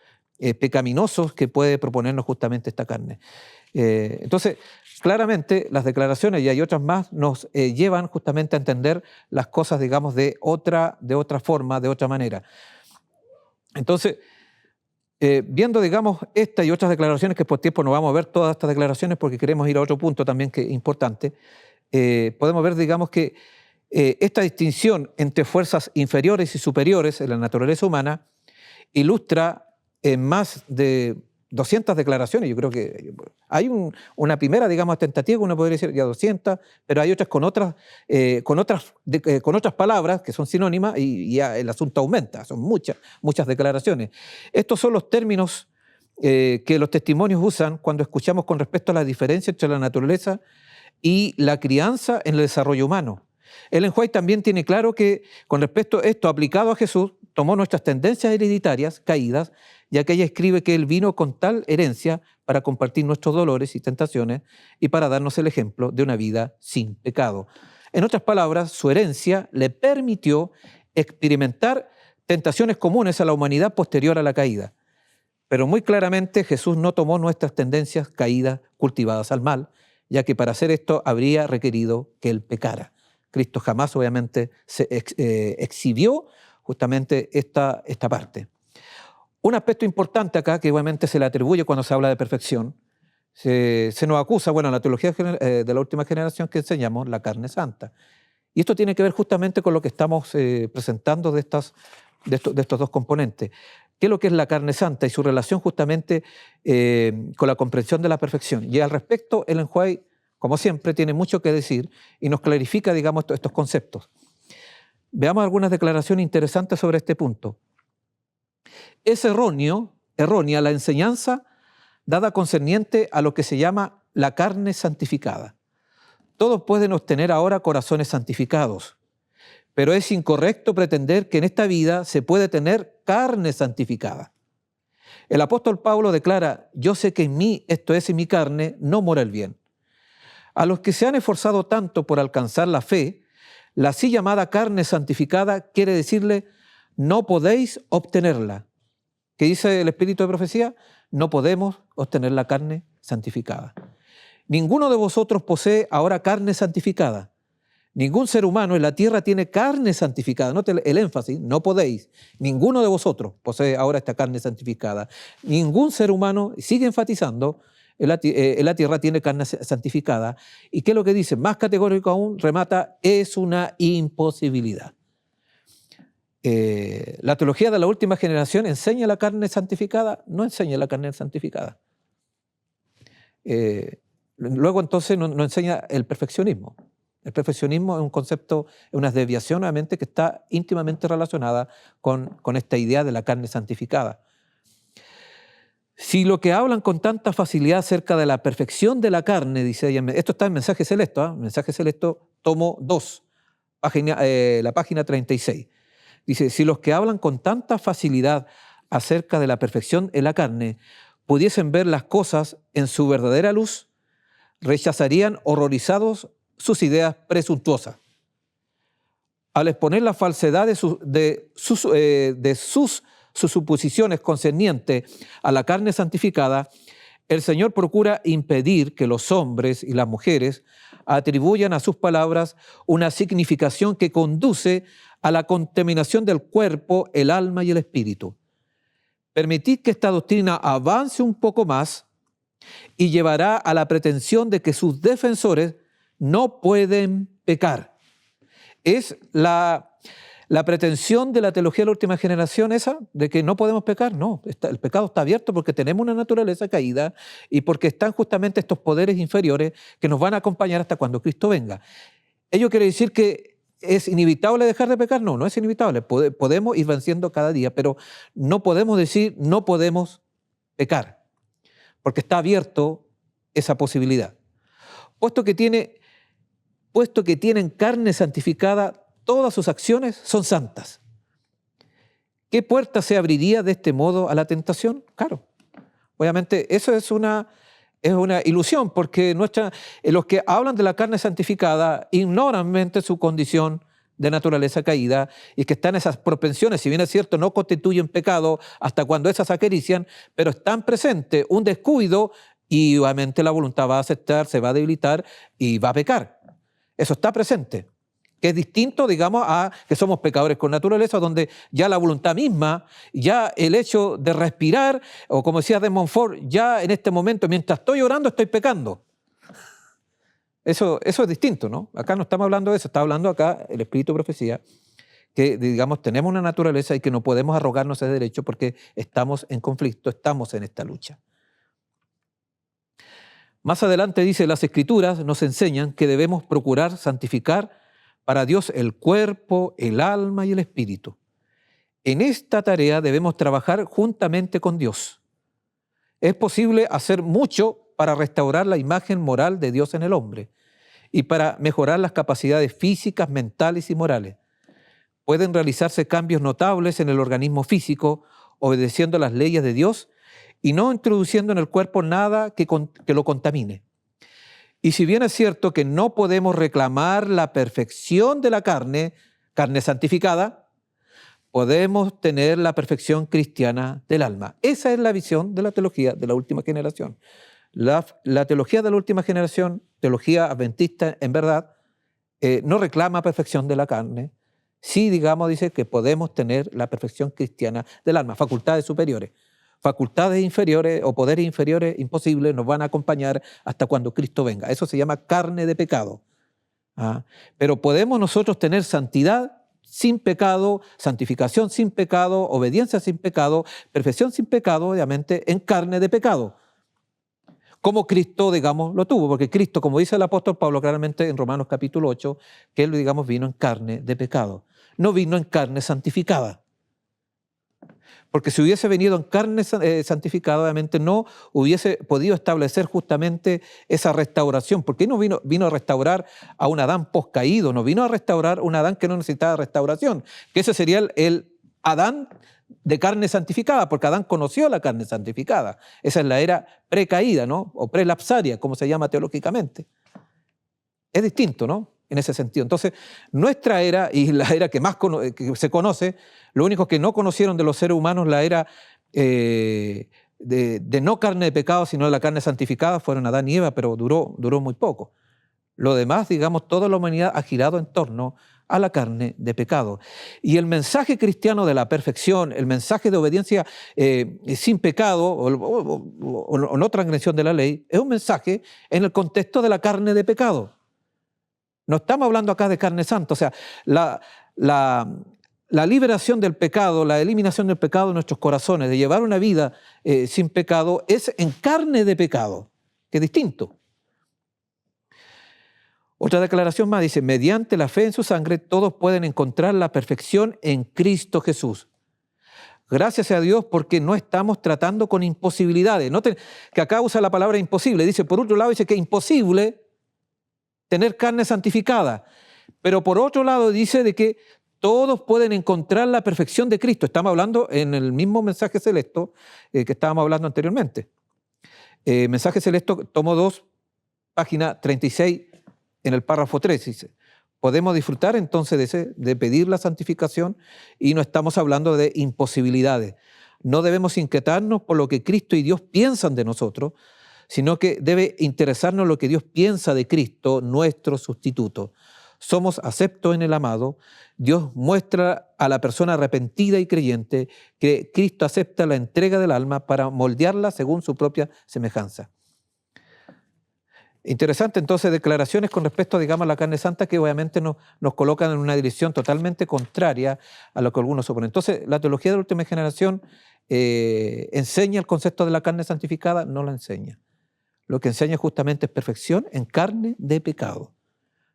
pecaminosos que puede proponernos justamente esta carne. Entonces, claramente las declaraciones, y hay otras más, nos llevan justamente a entender las cosas, digamos, de otra forma, de otra manera. Entonces, viendo, digamos, esta y otras declaraciones, que por tiempo no vamos a ver todas estas declaraciones porque queremos ir a otro punto también que es importante, podemos ver, digamos, que esta distinción entre fuerzas inferiores y superiores en la naturaleza humana ilustra más de 200 declaraciones. Yo creo que hay una primera, digamos, tentativa, uno podría decir ya 200, pero hay otras con otras palabras que son sinónimas, y ya el asunto aumenta, son muchas declaraciones. Estos son los términos que los testimonios usan cuando escuchamos con respecto a la diferencia entre la naturaleza y la crianza en el desarrollo humano. Ellen White también tiene claro que con respecto a esto aplicado a Jesús, tomó nuestras tendencias hereditarias caídas, ya que ella escribe que Él vino con tal herencia para compartir nuestros dolores y tentaciones y para darnos el ejemplo de una vida sin pecado. En otras palabras, su herencia le permitió experimentar tentaciones comunes a la humanidad posterior a la caída. Pero muy claramente Jesús no tomó nuestras tendencias caídas cultivadas al mal, ya que para hacer esto habría requerido que Él pecara. Cristo jamás, obviamente, se exhibió justamente esta parte. Un aspecto importante acá, que obviamente se le atribuye cuando se habla de perfección, se nos acusa, en la teología de la última generación que enseñamos, la carne santa. Y esto tiene que ver justamente con lo que estamos presentando de estos dos componentes. ¿Qué es lo que es la carne santa y su relación justamente con la comprensión de la perfección? Y al respecto, Ellen White, como siempre, tiene mucho que decir y nos clarifica, digamos, estos conceptos. Veamos algunas declaraciones interesantes sobre este punto. Es errónea la enseñanza dada concerniente a lo que se llama la carne santificada. Todos pueden obtener ahora corazones santificados, pero es incorrecto pretender que en esta vida se puede tener carne santificada. El apóstol Pablo declara: yo sé que en mí, esto es, en mi carne, no mora el bien. A los que se han esforzado tanto por alcanzar la fe, la así llamada carne santificada quiere decirle: no podéis obtenerla. ¿Qué dice el Espíritu de Profecía? No podemos obtener la carne santificada. Ninguno de vosotros posee ahora carne santificada. Ningún ser humano en la tierra tiene carne santificada. Note el énfasis: no podéis. Ninguno de vosotros posee ahora esta carne santificada. Ningún ser humano, sigue enfatizando, en la tierra tiene carne santificada. ¿Y qué es lo que dice? Más categórico aún, remata: es una imposibilidad. La teología de la última generación enseña la carne santificada, no enseña la carne santificada. Luego entonces no enseña el perfeccionismo. El perfeccionismo es un concepto, es una desviación nuevamente que está íntimamente relacionada con esta idea de la carne santificada. Si lo que hablan con tanta facilidad acerca de la perfección de la carne, dice ella, esto está en Mensaje Celeste, Mensaje Celeste, tomo 2, la página 36. Dice, si los que hablan con tanta facilidad acerca de la perfección en la carne pudiesen ver las cosas en su verdadera luz, rechazarían horrorizados sus ideas presuntuosas. Al exponer la falsedad de sus suposiciones concernientes a la carne santificada, el Señor procura impedir que los hombres y las mujeres atribuyan a sus palabras una significación que conduce a la contaminación del cuerpo, el alma y el espíritu. Permitid que esta doctrina avance un poco más y llevará a la pretensión de que sus defensores no pueden pecar. Es la pretensión de la teología de la última generación esa, de que no podemos pecar. No, el pecado está abierto porque tenemos una naturaleza caída y porque están justamente estos poderes inferiores que nos van a acompañar hasta cuando Cristo venga. ¿Ello quiere decir que es inevitable dejar de pecar? No, no es inevitable. Podemos ir venciendo cada día, pero no podemos decir no podemos pecar, porque está abierto esa posibilidad. Puesto que tienen carne santificada, todas sus acciones son santas. ¿Qué puerta se abriría de este modo a la tentación? Claro, obviamente eso es una ilusión, porque los que hablan de la carne santificada ignoran mente su condición de naturaleza caída y que están esas propensiones, si bien es cierto, no constituyen pecado hasta cuando esas acarician, pero están presentes un descuido y obviamente la voluntad va a aceptar, se va a debilitar y va a pecar. Eso está presente, que es distinto, digamos, a que somos pecadores con naturaleza, donde ya la voluntad misma, ya el hecho de respirar, o como decía de Montfort, ya en este momento, mientras estoy orando, estoy pecando. Eso es distinto, ¿no? Acá no estamos hablando de eso, está hablando acá el Espíritu de Profecía, que, digamos, tenemos una naturaleza y que no podemos arrogarnos ese derecho porque estamos en conflicto, estamos en esta lucha. Más adelante dice, las Escrituras nos enseñan que debemos procurar santificar para Dios el cuerpo, el alma y el espíritu. En esta tarea debemos trabajar juntamente con Dios. Es posible hacer mucho para restaurar la imagen moral de Dios en el hombre y para mejorar las capacidades físicas, mentales y morales. Pueden realizarse cambios notables en el organismo físico, obedeciendo las leyes de Dios y no introduciendo en el cuerpo nada que lo contamine. Y si bien es cierto que no podemos reclamar la perfección de la carne santificada, podemos tener la perfección cristiana del alma. Esa es la visión de la teología de la última generación. La teología de la última generación, teología adventista en verdad, no reclama perfección de la carne. Sí, digamos, dice que podemos tener la perfección cristiana del alma, facultades superiores. Facultades inferiores o poderes inferiores imposibles nos van a acompañar hasta cuando Cristo venga. Eso se llama carne de pecado. Pero podemos nosotros tener santidad sin pecado, santificación sin pecado, obediencia sin pecado, perfección sin pecado, obviamente, en carne de pecado. Como Cristo, digamos, lo tuvo, porque Cristo, como dice el apóstol Pablo claramente en Romanos capítulo 8, que él, digamos, vino en carne de pecado. No vino en carne santificada. Porque si hubiese venido en carne santificada, obviamente no hubiese podido establecer justamente esa restauración, porque no vino a restaurar a un Adán poscaído, no vino a restaurar a un Adán que no necesitaba restauración, que ese sería el Adán de carne santificada, porque Adán conoció la carne santificada. Esa es la era precaída, ¿no? O prelapsaria, como se llama teológicamente. Es distinto, ¿no? En ese sentido. Entonces, nuestra era, y la era que más que se conoce, lo único que no conocieron de los seres humanos la era de no carne de pecado, sino de la carne santificada, fueron Adán y Eva, pero duró muy poco. Lo demás, digamos, toda la humanidad ha girado en torno a la carne de pecado. Y el mensaje cristiano de la perfección, el mensaje de obediencia sin pecado o no transgresión de la ley, es un mensaje en el contexto de la carne de pecado. No estamos hablando acá de carne santa, o sea, la liberación del pecado, la eliminación del pecado de nuestros corazones, de llevar una vida sin pecado, es en carne de pecado, que es distinto. Otra declaración más dice, mediante la fe en su sangre, todos pueden encontrar la perfección en Cristo Jesús. Gracias a Dios porque no estamos tratando con imposibilidades. Noten que acá usa la palabra imposible. Dice, por otro lado, dice que es imposible tener carne santificada. Pero por otro lado dice de que todos pueden encontrar la perfección de Cristo. Estamos hablando en el mismo mensaje Celeste que estábamos hablando anteriormente. Mensaje Celeste, tomo 2, página 36, en el párrafo 3, dice. Podemos disfrutar entonces de pedir la santificación y no estamos hablando de imposibilidades. No debemos inquietarnos por lo que Cristo y Dios piensan de nosotros, sino que debe interesarnos lo que Dios piensa de Cristo, nuestro sustituto. Somos aceptos en el amado. Dios muestra a la persona arrepentida y creyente que Cristo acepta la entrega del alma para moldearla según su propia semejanza. Interesante entonces declaraciones con respecto, digamos, a la carne santa que obviamente nos colocan en una dirección totalmente contraria a lo que algunos suponen. Entonces, la teología de la última generación enseña el concepto de la carne santificada, no la enseña. Lo que enseña justamente es perfección en carne de pecado.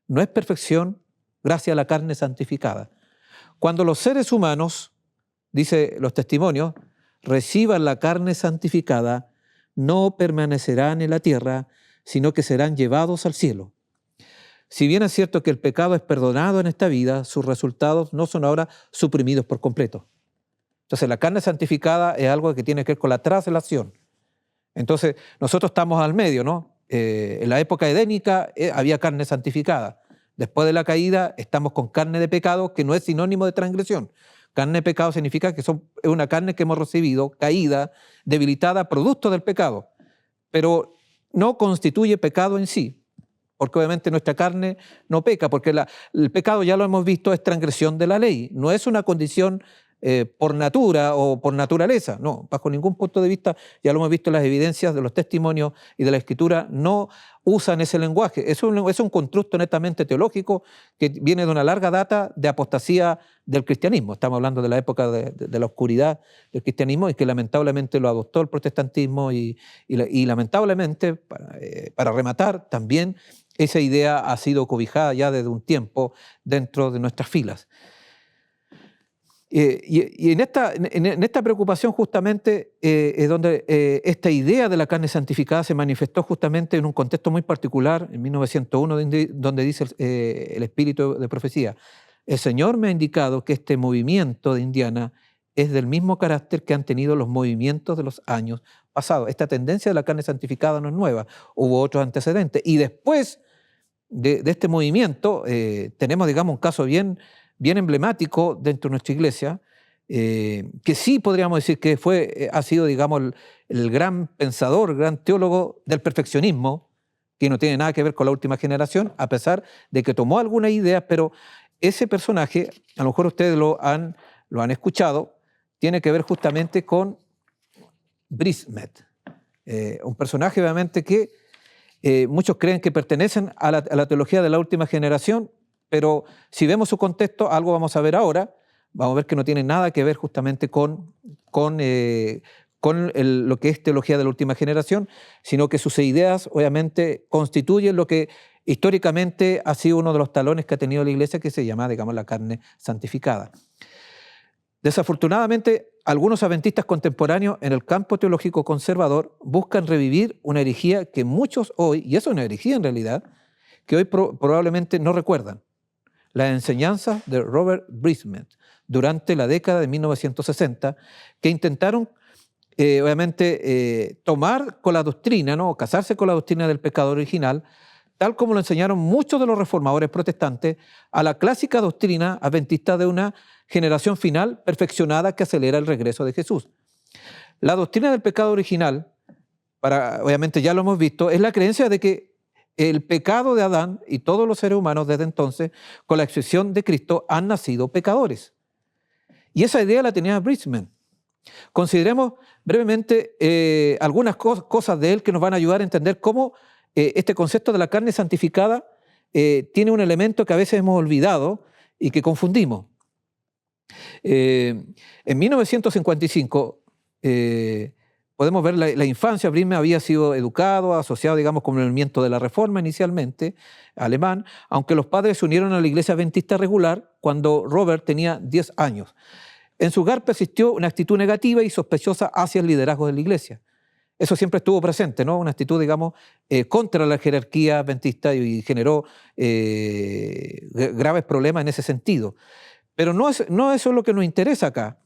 No es perfección gracias a la carne santificada. Cuando los seres humanos, dice los testimonios, reciban la carne santificada, no permanecerán en la tierra, sino que serán llevados al cielo. Si bien es cierto que el pecado es perdonado en esta vida, sus resultados no son ahora suprimidos por completo. Entonces, la carne santificada es algo que tiene que ver con la traslación. Entonces, nosotros estamos al medio, ¿no? En la época edénica había carne santificada. Después de la caída estamos con carne de pecado, que no es sinónimo de transgresión. Carne de pecado significa que es una carne que hemos recibido, caída, debilitada, producto del pecado. Pero no constituye pecado en sí, porque obviamente nuestra carne no peca, porque el pecado, ya lo hemos visto, es transgresión de la ley. No es una condición por natura o por naturaleza, no, bajo ningún punto de vista, ya lo hemos visto en las evidencias de los testimonios y de la Escritura, no usan ese lenguaje. Es un constructo netamente teológico que viene de una larga data de apostasía del cristianismo. Estamos hablando de la época de la oscuridad del cristianismo y que lamentablemente lo adoptó el protestantismo y lamentablemente, para rematar, también esa idea ha sido cobijada ya desde un tiempo dentro de nuestras filas. Y en esta preocupación justamente es donde esta idea de la carne santificada se manifestó justamente en un contexto muy particular, en 1901, donde dice el espíritu de profecía: el Señor me ha indicado que este movimiento de Indiana es del mismo carácter que han tenido los movimientos de los años pasados. Esta tendencia de la carne santificada no es nueva, hubo otros antecedentes. Y después de este movimiento tenemos, digamos, un caso bien emblemático dentro de nuestra iglesia, que sí podríamos decir que ha sido, digamos, el gran pensador, el gran teólogo del perfeccionismo, que no tiene nada que ver con la última generación, a pesar de que tomó algunas ideas, pero ese personaje, a lo mejor ustedes lo han escuchado, tiene que ver justamente con Brismet, un personaje obviamente que muchos creen que pertenecen a la teología de la última generación, pero si vemos su contexto, algo vamos a ver ahora, vamos a ver que no tiene nada que ver justamente con lo que es teología de la última generación, sino que sus ideas obviamente constituyen lo que históricamente ha sido uno de los talones que ha tenido la iglesia, que se llama, digamos, la carne santificada. Desafortunadamente, algunos adventistas contemporáneos en el campo teológico conservador buscan revivir una herejía que muchos hoy, y eso es una herejía en realidad, que hoy probablemente no recuerdan: las enseñanzas de Robert Brismet durante la década de 1960, que intentaron obviamente tomar con la doctrina, ¿no?, casarse con la doctrina del pecado original, tal como lo enseñaron muchos de los reformadores protestantes, a la clásica doctrina adventista de una generación final perfeccionada que acelera el regreso de Jesús. La doctrina del pecado original, obviamente ya lo hemos visto, es la creencia de que el pecado de Adán y todos los seres humanos desde entonces, con la excepción de Cristo, han nacido pecadores. Y esa idea la tenía Brismet. Consideremos brevemente algunas cosas de él que nos van a ayudar a entender cómo este concepto de la carne santificada tiene un elemento que a veces hemos olvidado y que confundimos. En 1955, podemos ver la infancia. Brisman había sido educado, asociado, digamos, con el movimiento de la Reforma inicialmente, alemán, aunque los padres se unieron a la iglesia adventista regular cuando Robert tenía 10 años. En su hogar persistió una actitud negativa y sospechosa hacia el liderazgo de la iglesia. Eso siempre estuvo presente, ¿no? Una actitud, digamos, contra la jerarquía adventista y generó graves problemas en ese sentido. Pero no eso es lo que nos interesa acá.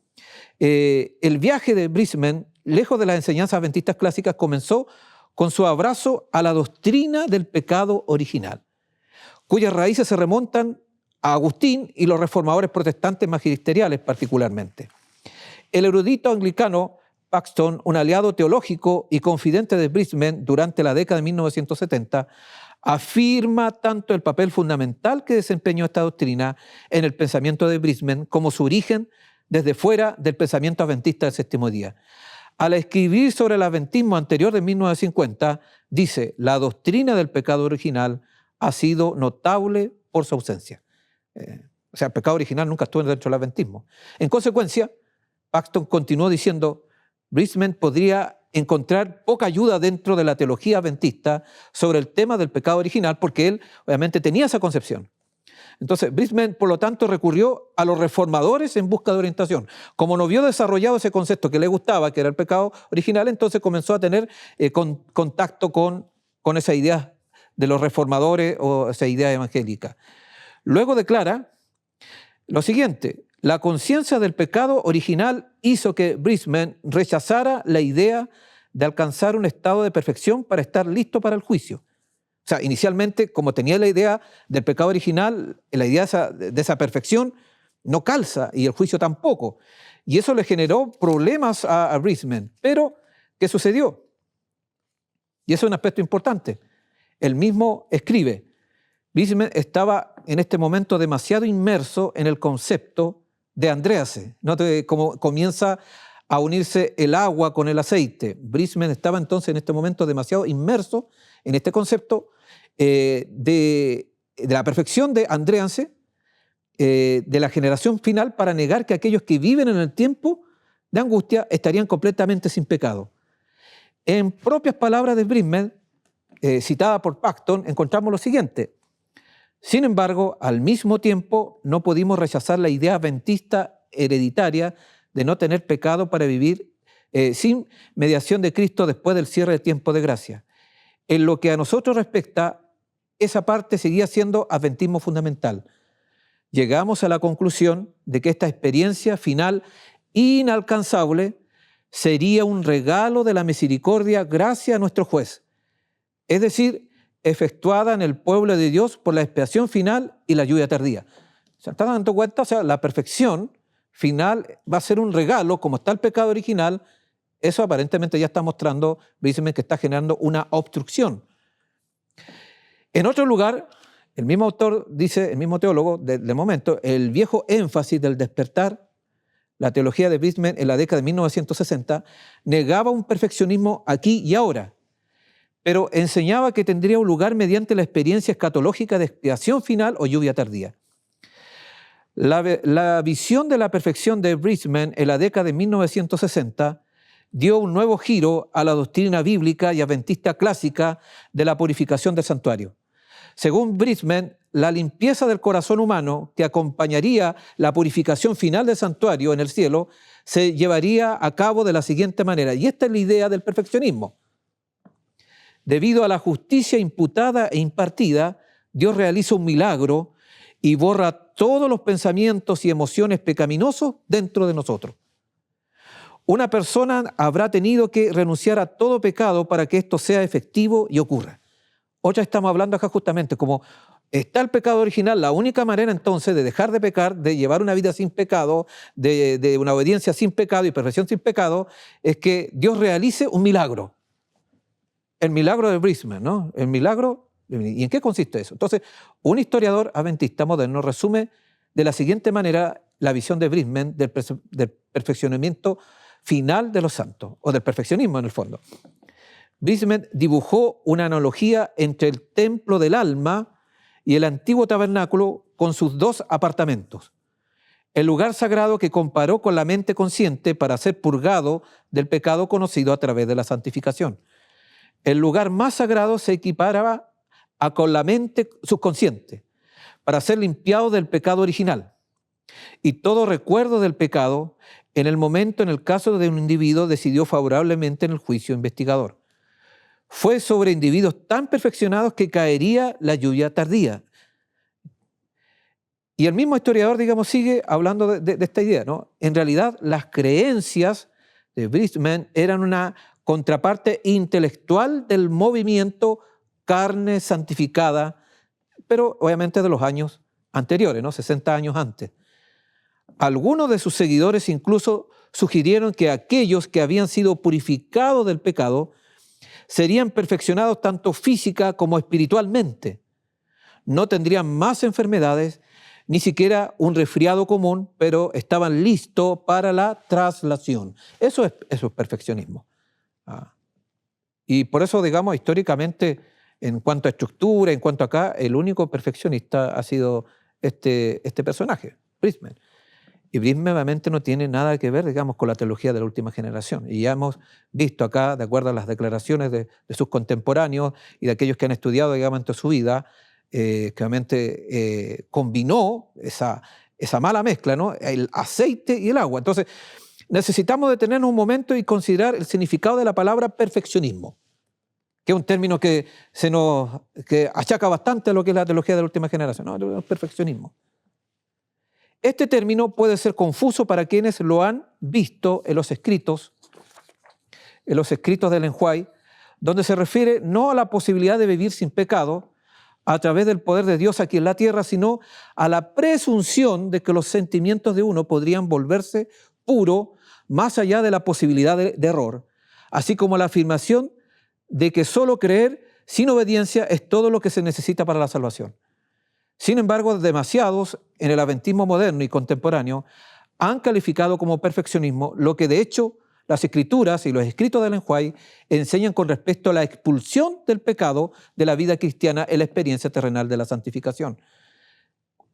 El viaje de Brisman, lejos de las enseñanzas adventistas clásicas, comenzó con su abrazo a la doctrina del pecado original, cuyas raíces se remontan a Agustín y los reformadores protestantes magisteriales particularmente. El erudito anglicano Paxton, un aliado teológico y confidente de Brisman durante la década de 1970, afirma tanto el papel fundamental que desempeñó esta doctrina en el pensamiento de Brisman como su origen desde fuera del pensamiento adventista del séptimo día. Al escribir sobre el adventismo anterior de 1950, dice: la doctrina del pecado original ha sido notable por su ausencia. O sea, el pecado original nunca estuvo dentro del adventismo. En consecuencia, Paxton continuó diciendo: Brisman podría encontrar poca ayuda dentro de la teología adventista sobre el tema del pecado original, porque él obviamente tenía esa concepción. Entonces, Brisman, por lo tanto, recurrió a los reformadores en busca de orientación. Como no vio desarrollado ese concepto que le gustaba, que era el pecado original, entonces comenzó a tener contacto con esa idea de los reformadores o esa idea evangélica. Luego declara lo siguiente: la conciencia del pecado original hizo que Brisman rechazara la idea de alcanzar un estado de perfección para estar listo para el juicio. O sea, inicialmente, como tenía la idea del pecado original, la idea de esa perfección no calza, y el juicio tampoco. Y eso le generó problemas a Brisman. Pero, ¿qué sucedió? Y eso es un aspecto importante. Él mismo escribe: Brisman estaba en este momento demasiado inmerso en el concepto de Andréase. Note cómo comienza a unirse el agua con el aceite. Brisman estaba entonces en este momento demasiado inmerso en este concepto de la perfección de Andréase, de la generación final, para negar que aquellos que viven en el tiempo de angustia estarían completamente sin pecado. En propias palabras de Brisman, citada por Paxton, encontramos lo siguiente: sin embargo, al mismo tiempo, no pudimos rechazar la idea adventista hereditaria de no tener pecado para vivir sin mediación de Cristo después del cierre del tiempo de gracia. En lo que a nosotros respecta, esa parte seguía siendo adventismo fundamental. Llegamos a la conclusión de que esta experiencia final inalcanzable sería un regalo de la misericordia gracias a nuestro juez, es decir, efectuada en el pueblo de Dios por la expiación final y la lluvia tardía. ¿Se están dando cuenta? O sea, la perfección final va a ser un regalo, como está el pecado original. Eso aparentemente ya está mostrando, Brisman, que está generando una obstrucción. En otro lugar, el mismo autor dice, el mismo teólogo del momento, el viejo énfasis del despertar, la teología de Brisman en la década de 1960, negaba un perfeccionismo aquí y ahora, pero enseñaba que tendría un lugar mediante la experiencia escatológica de expiación final o lluvia tardía. La visión de la perfección de Brisman en la década de 1960 dio un nuevo giro a la doctrina bíblica y adventista clásica de la purificación del santuario. Según Brisman, la limpieza del corazón humano que acompañaría la purificación final del santuario en el cielo se llevaría a cabo de la siguiente manera, y esta es la idea del perfeccionismo. Debido a la justicia imputada e impartida, Dios realiza un milagro y borra todos los pensamientos y emociones pecaminosos dentro de nosotros. Una persona habrá tenido que renunciar a todo pecado para que esto sea efectivo y ocurra. Otra, estamos hablando acá justamente, como está el pecado original, la única manera entonces de dejar de pecar, de llevar una vida sin pecado, de una obediencia sin pecado y perfección sin pecado, es que Dios realice un milagro. El milagro de Brisman, ¿no? El milagro, ¿y en qué consiste eso? Entonces, un historiador adventista moderno resume de la siguiente manera la visión de Brisman del perfeccionamiento final de los santos, o del perfeccionismo en el fondo. Brisman dibujó una analogía entre el templo del alma y el antiguo tabernáculo con sus dos apartamentos. el lugar sagrado que comparó con la mente consciente para ser purgado del pecado conocido a través de la santificación. El lugar más sagrado se equiparaba con la mente subconsciente para ser limpiado del pecado original. Y todo recuerdo del pecado en el momento, en el caso de un individuo, decidió favorablemente en el juicio investigador. Fue sobre individuos tan perfeccionados que caería la lluvia tardía. Y el mismo historiador, digamos, sigue hablando de esta idea, ¿no? En realidad, las creencias de Bridgman eran una contraparte intelectual del movimiento carne santificada, pero obviamente de los años anteriores, ¿no? 60 años antes. Algunos de sus seguidores incluso sugirieron que aquellos que habían sido purificados del pecado serían perfeccionados tanto física como espiritualmente. No tendrían más enfermedades, ni siquiera un resfriado común, pero estaban listos para la traslación. Eso es perfeccionismo. Y por eso, digamos, históricamente, en cuanto a estructura, en cuanto a acá, el único perfeccionista ha sido este personaje, Bridgman. Y Bridgman obviamente no tiene nada que ver, digamos, con la teología de la última generación. Y ya hemos visto acá, de acuerdo a las declaraciones de sus contemporáneos y de aquellos que han estudiado, digamos, en toda su vida, que obviamente combinó esa mala mezcla, ¿no? El aceite y el agua. Entonces, necesitamos detenernos un momento y considerar el significado de la palabra perfeccionismo, que es un término que achaca bastante a lo que es la teología de la última generación, ¿no? El perfeccionismo. Este término puede ser confuso para quienes lo han visto en los escritos de Ellen White, donde se refiere no a la posibilidad de vivir sin pecado a través del poder de Dios aquí en la tierra, sino a la presunción de que los sentimientos de uno podrían volverse puros más allá de la posibilidad de error, así como la afirmación de que solo creer sin obediencia es todo lo que se necesita para la salvación. Sin embargo, demasiados en el adventismo moderno y contemporáneo han calificado como perfeccionismo lo que de hecho las escrituras y los escritos de Ellen White enseñan con respecto a la expulsión del pecado de la vida cristiana en la experiencia terrenal de la santificación.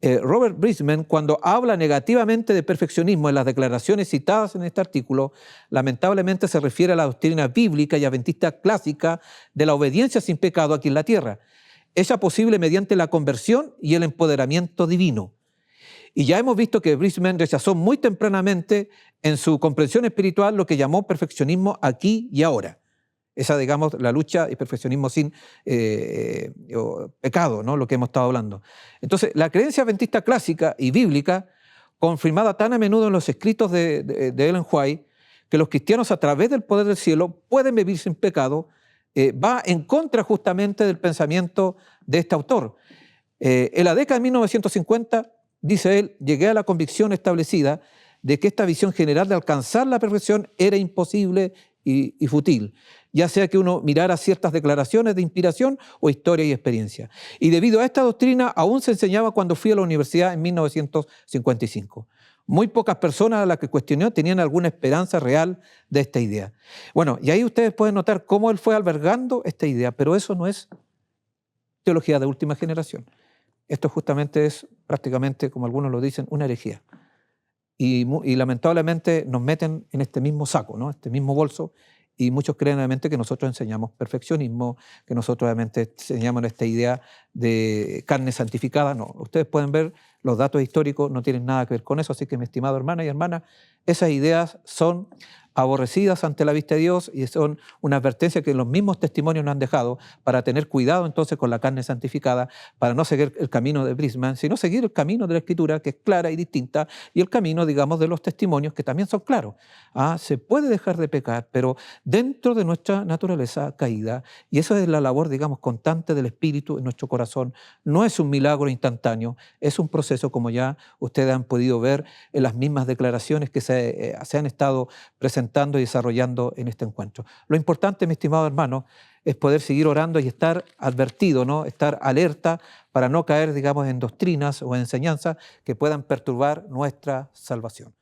Robert Bridgman, cuando habla negativamente de perfeccionismo en las declaraciones citadas en este artículo, lamentablemente se refiere a la doctrina bíblica y adventista clásica de la obediencia sin pecado aquí en la tierra, esa posible mediante la conversión y el empoderamiento divino. Y ya hemos visto que Bridgman rechazó muy tempranamente en su comprensión espiritual lo que llamó perfeccionismo aquí y ahora. Esa, digamos, la lucha y perfeccionismo sin pecado, ¿no? Lo que hemos estado hablando. Entonces, la creencia adventista clásica y bíblica, confirmada tan a menudo en los escritos de Ellen White, que los cristianos a través del poder del cielo pueden vivir sin pecado, va en contra justamente del pensamiento de este autor. En la década de 1950, dice él, llegué a la convicción establecida de que esta visión general de alcanzar la perfección era imposible y fútil, ya sea que uno mirara ciertas declaraciones de inspiración o historia y experiencia. Y debido a esta doctrina aún se enseñaba cuando fui a la universidad en 1955. Muy pocas personas a las que cuestionó tenían alguna esperanza real de esta idea. Bueno, y ahí ustedes pueden notar cómo él fue albergando esta idea, pero eso no es teología de última generación. Esto justamente es prácticamente, como algunos lo dicen, una herejía. Y lamentablemente nos meten en este mismo saco, ¿no? Este mismo bolso, y muchos creen obviamente que nosotros enseñamos perfeccionismo, que nosotros obviamente enseñamos esta idea de carne santificada. No, ustedes pueden ver, los datos históricos no tienen nada que ver con eso, así que mi estimado hermana y hermana, esas ideas son aborrecidas ante la vista de Dios y son una advertencia que los mismos testimonios nos han dejado para tener cuidado entonces con la carne santificada, para no seguir el camino de Bridgman, sino seguir el camino de la Escritura, que es clara y distinta, y el camino, digamos, de los testimonios, que también son claros. Se puede dejar de pecar, pero dentro de nuestra naturaleza caída, y esa es la labor, digamos, constante del Espíritu en nuestro corazón. No es un milagro instantáneo, es un proceso, como ya ustedes han podido ver en las mismas declaraciones que se han estado presentando y desarrollando en este encuentro. Lo importante, mi estimado hermano, es poder seguir orando y estar advertido, ¿no? Estar alerta para no caer, digamos, en doctrinas o en enseñanzas que puedan perturbar nuestra salvación.